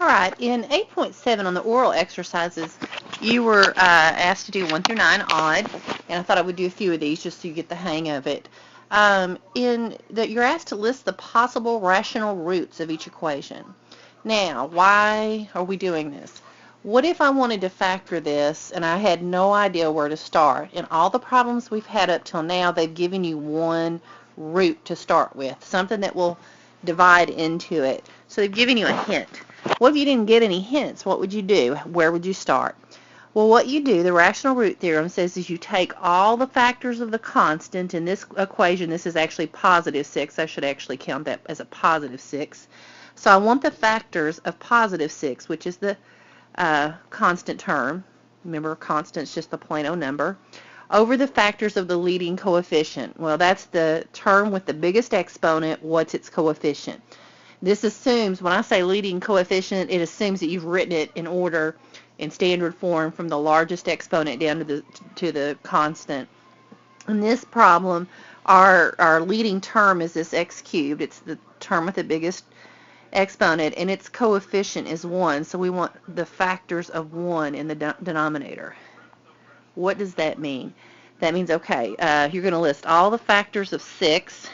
All right, in 8.7 on the oral exercises, you were asked to do 1 through 9 odd, and I thought I would do a few of these just so you get the hang of it. In that you're asked to list the possible rational roots of each equation. Now, why are we doing this? What if I wanted to factor this and I had no idea where to start? In all the problems we've had up till now, they've given you one root to start with, something that will divide into it. So they've given you a hint. What if you didn't get any hints? What would you do? Where would you start? Well, what you do, the rational root theorem says, is you take all the factors of the constant. In this equation, this is actually positive 6. I should actually count that as a positive 6. So I want the factors of positive 6, which is the constant term. Remember, constant's just the plain old number. Over the factors of the leading coefficient. Well, that's the term with the biggest exponent. What's its coefficient? This assumes, when I say leading coefficient, it assumes that you've written it in order in standard form from the largest exponent down to the constant. In this problem, our leading term is this x cubed. It's the term with the biggest exponent, and its coefficient is 1, so we want the factors of 1 in the denominator. What does that mean? That means, okay, you're going to list all the factors of 6.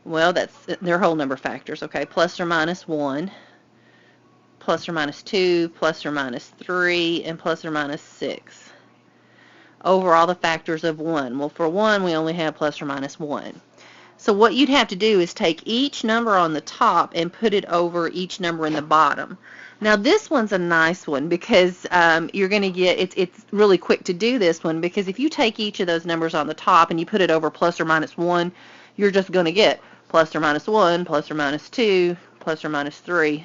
Well, that's their whole number factors, okay, plus or minus 1, plus or minus 2, plus or minus 3, and plus or minus 6. Over all the factors of 1. Well, for 1, we only have plus or minus 1. So what you'd have to do is take each number on the top and put it over each number in the bottom. Now this one's a nice one because you're going to get, it's really quick to do this one, because if you take each of those numbers on the top and you put it over plus or minus 1, you're just going to get plus or minus 1, plus or minus 2, plus or minus 3,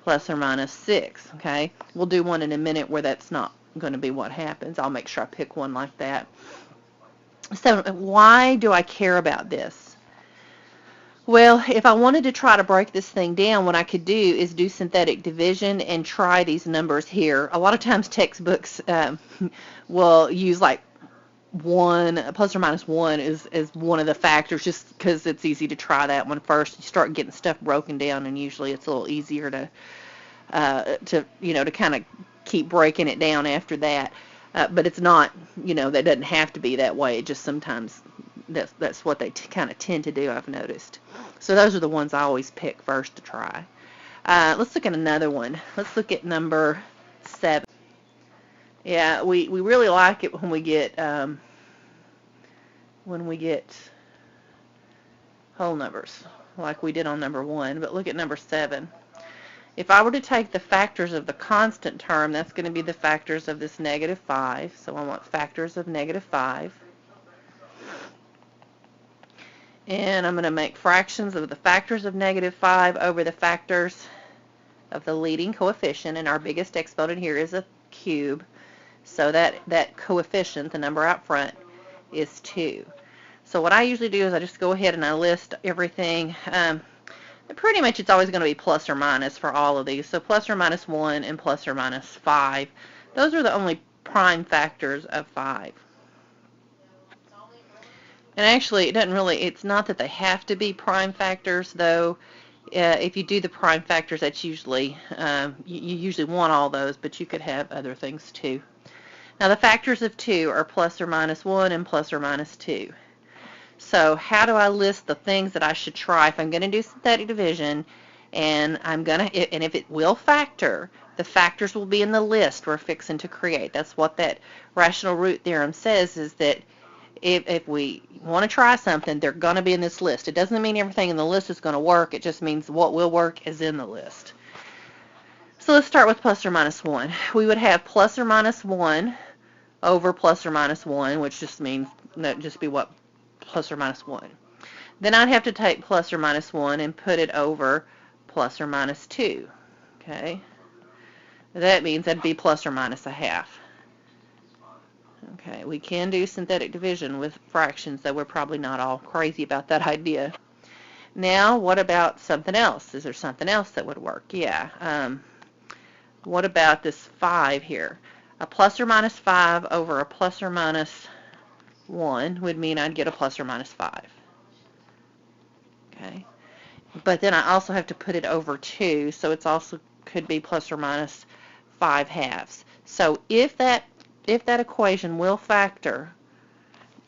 plus or minus 6, okay? We'll do one in a minute where that's not going to be what happens. I'll make sure I pick one like that. So why do I care about this? Well, if I wanted to try to break this thing down, what I could do is do synthetic division and try these numbers here. A lot of times textbooks will use like 1, plus or minus 1 is one of the factors, just because it's easy to try that one first. You start getting stuff broken down, and usually it's a little easier to kind of keep breaking it down after that. But it's not, that doesn't have to be that way. It just sometimes that's what they kind of tend to do, I've noticed. So those are the ones I always pick first to try. Let's look at another one. Let's look at number 7. Yeah, we really like it when we get whole numbers, like we did on number 1. But look at number 7. If I were to take the factors of the constant term, that's going to be the factors of this negative 5. So I want factors of negative 5. And I'm going to make fractions of the factors of negative 5 over the factors of the leading coefficient. And our biggest exponent here is a cube. So that coefficient, the number out front, is 2. So what I usually do is I just go ahead and I list everything. Pretty much it's always going to be plus or minus for all of these. So plus or minus 1 and plus or minus 5. Those are the only prime factors of 5. And actually, it's not that they have to be prime factors, though. If you do the prime factors, that's usually, you usually want all those, but you could have other things too. Now the factors of 2 are plus or minus 1 and plus or minus 2. So how do I list the things that I should try if I'm going to do synthetic division, and if it will factor, the factors will be in the list we're fixing to create. That's what that rational root theorem says, is that if we want to try something, they're going to be in this list. It doesn't mean everything in the list is going to work. It just means what will work is in the list. So let's start with plus or minus 1. We would have plus or minus 1 over plus or minus 1, which just means that just be what plus or minus 1. Then I'd have to take plus or minus 1 and put it over plus or minus 2. Okay? That means that'd be plus or minus a half. Okay, we can do synthetic division with fractions, though we're probably not all crazy about that idea. Now, what about something else? Is there something else that would work? Yeah. What about this 5 here? A plus or minus 5 over a plus or minus 1 would mean I'd get a plus or minus 5. Okay. But then I also have to put it over 2, so it's also could be plus or minus 5/2. So if that equation will factor,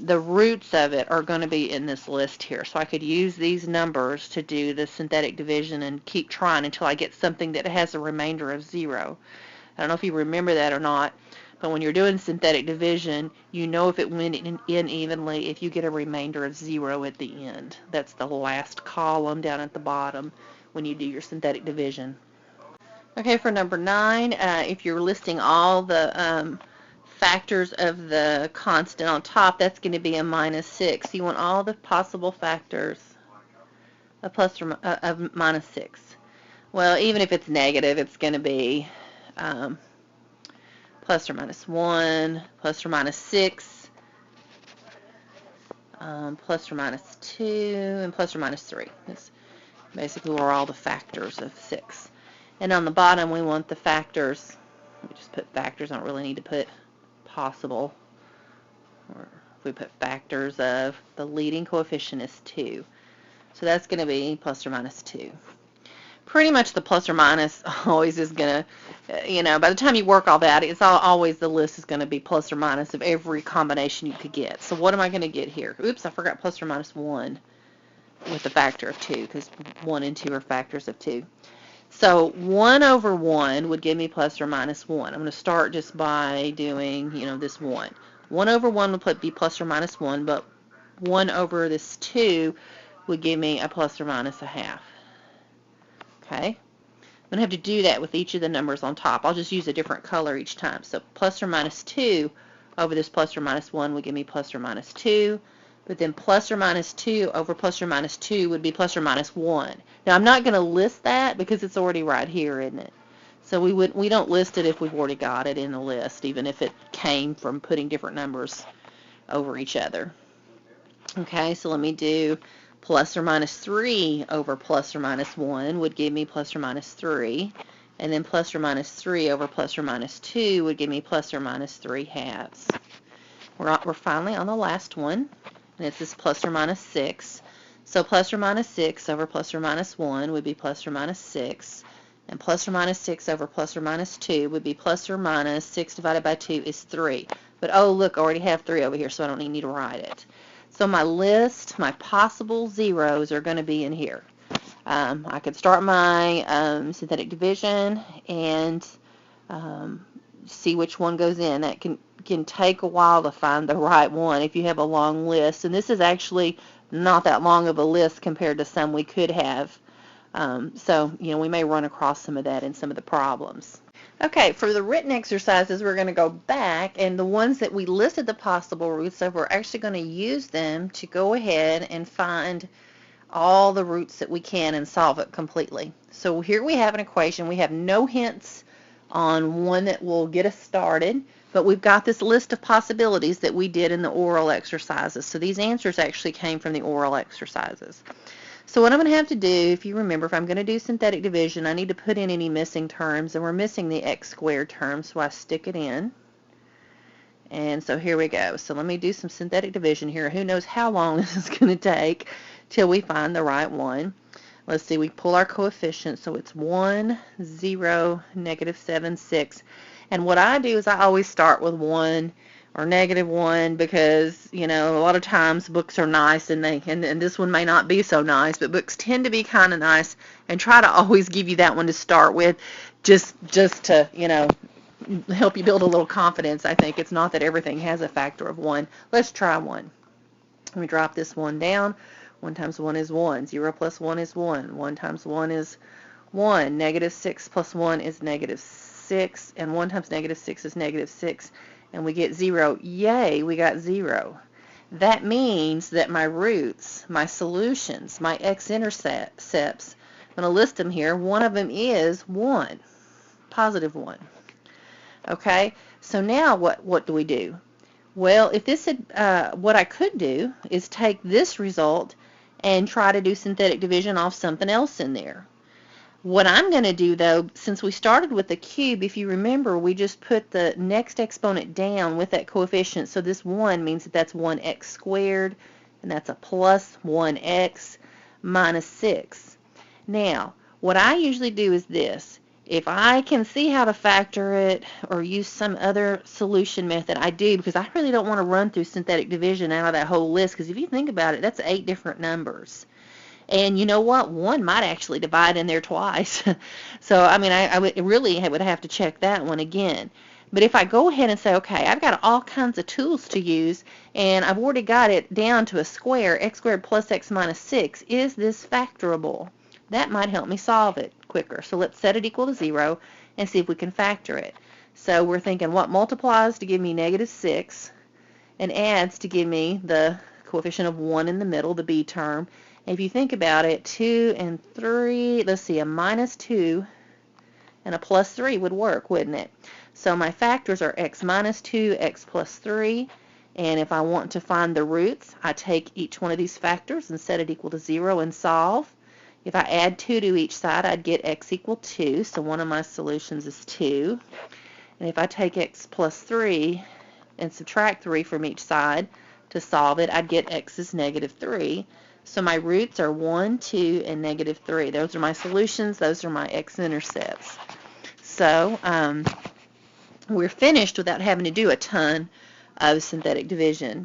the roots of it are going to be in this list here. So I could use these numbers to do the synthetic division and keep trying until I get something that has a remainder of 0. I don't know if you remember that or not, but when you're doing synthetic division, you know if it went in evenly if you get a remainder of 0 at the end. That's the last column down at the bottom when you do your synthetic division. Okay, for number 9, if you're listing all the factors of the constant on top, that's going to be a -6. You want all the possible factors of plus or of -6. Well, even if it's negative, it's going to be plus or minus 1, plus or minus 6, plus or minus 2, and plus or minus 3. That's basically where all the factors of 6. And on the bottom, we want the factors. We just put factors. I don't really need to put possible. Or if we put factors of, the leading coefficient is 2. So that's going to be plus or minus 2. Pretty much the plus or minus always is going to, by the time you work all that, it's always the list is going to be plus or minus of every combination you could get. So what am I going to get here? Oops, I forgot plus or minus 1 with the factor of 2, because 1 and 2 are factors of 2. So 1 over 1 would give me plus or minus 1. I'm going to start just by doing, this 1. 1 over 1 would be plus or minus 1, but 1 over this 2 would give me a plus or minus 1/2. Okay? I'm going to have to do that with each of the numbers on top. I'll just use a different color each time. So plus or minus 2 over this plus or minus 1 would give me plus or minus 2. But then plus or minus 2 over plus or minus 2 would be plus or minus 1. Now, I'm not going to list that because it's already right here, isn't it? So we don't list it if we've already got it in the list, even if it came from putting different numbers over each other. Okay, so let me do plus or minus 3 over plus or minus 1 would give me plus or minus 3. And then plus or minus 3 over plus or minus 2 would give me plus or minus 3/2. We're finally on the last one, and it's this plus or minus 6. So plus or minus 6 over plus or minus 1 would be plus or minus 6. And plus or minus 6 over plus or minus 2 would be plus or minus 6 divided by 2 is 3. But oh, look, I already have 3 over here, so I don't need to write it. So my list, my possible zeros are going to be in here. I could start my synthetic division and see which one goes in. That can take a while to find the right one if you have a long list. And this is actually not that long of a list compared to some we could have. So, we may run across some of that in some of the problems. Okay, for the written exercises, we're going to go back, and the ones that we listed the possible roots of, we're actually going to use them to go ahead and find all the roots that we can and solve it completely. So here we have an equation. We have no hints on one that will get us started, but we've got this list of possibilities that we did in the oral exercises. So these answers actually came from the oral exercises. So what I'm going to have to do, if you remember, if I'm going to do synthetic division, I need to put in any missing terms, and we're missing the x squared term, so I stick it in. And so here we go. So let me do some synthetic division here. Who knows how long this is going to take till we find the right one. Let's see, we pull our coefficient, so it's 1, 0, -7, 6. And what I do is I always start with 1 or -1 because, a lot of times books are nice and this one may not be so nice, but books tend to be kind of nice and try to always give you that one to start with just to, help you build a little confidence. I think it's not that everything has a factor of 1. Let's try 1. Let me drop this 1 down. 1 times 1 is 1. 0 plus 1 is 1. 1 times 1 is 1. -6 plus 1 is -6. And 1 times -6 is -6. And we get 0. Yay, we got 0. That means that my roots, my solutions, my x-intercepts, I'm going to list them here. One of them is 1, positive 1. Okay, so now what do we do? Well, if this had, what I could do is take this result and try to do synthetic division off something else in there. What I'm going to do, though, since we started with the cube, if you remember, we just put the next exponent down with that coefficient, so this 1 means that that's 1x squared, and that's a plus 1x minus 6. Now, what I usually do is this. If I can see how to factor it or use some other solution method, I do, because I really don't want to run through synthetic division out of that whole list, because if you think about it, that's 8 different numbers. And you know what? One might actually divide in there twice. So, I mean, I would have to check that one again. But if I go ahead and say, okay, I've got all kinds of tools to use, and I've already got it down to a square, x squared plus x minus 6, is this factorable? That might help me solve it quicker. So let's set it equal to 0 and see if we can factor it. So we're thinking what multiplies to give me negative 6 and adds to give me the coefficient of 1 in the middle, the b term. And if you think about it, 2 and 3, let's see, a minus 2 and a plus 3 would work, wouldn't it? So my factors are x minus 2, x plus 3. And if I want to find the roots, I take each one of these factors and set it equal to 0 and solve. If I add 2 to each side, I'd get x equal 2, so one of my solutions is 2. And if I take x plus 3 and subtract 3 from each side to solve it, I'd get x is negative 3. So my roots are 1, 2, and negative 3. Those are my solutions. Those are my x-intercepts. So we're finished without having to do a ton of synthetic division.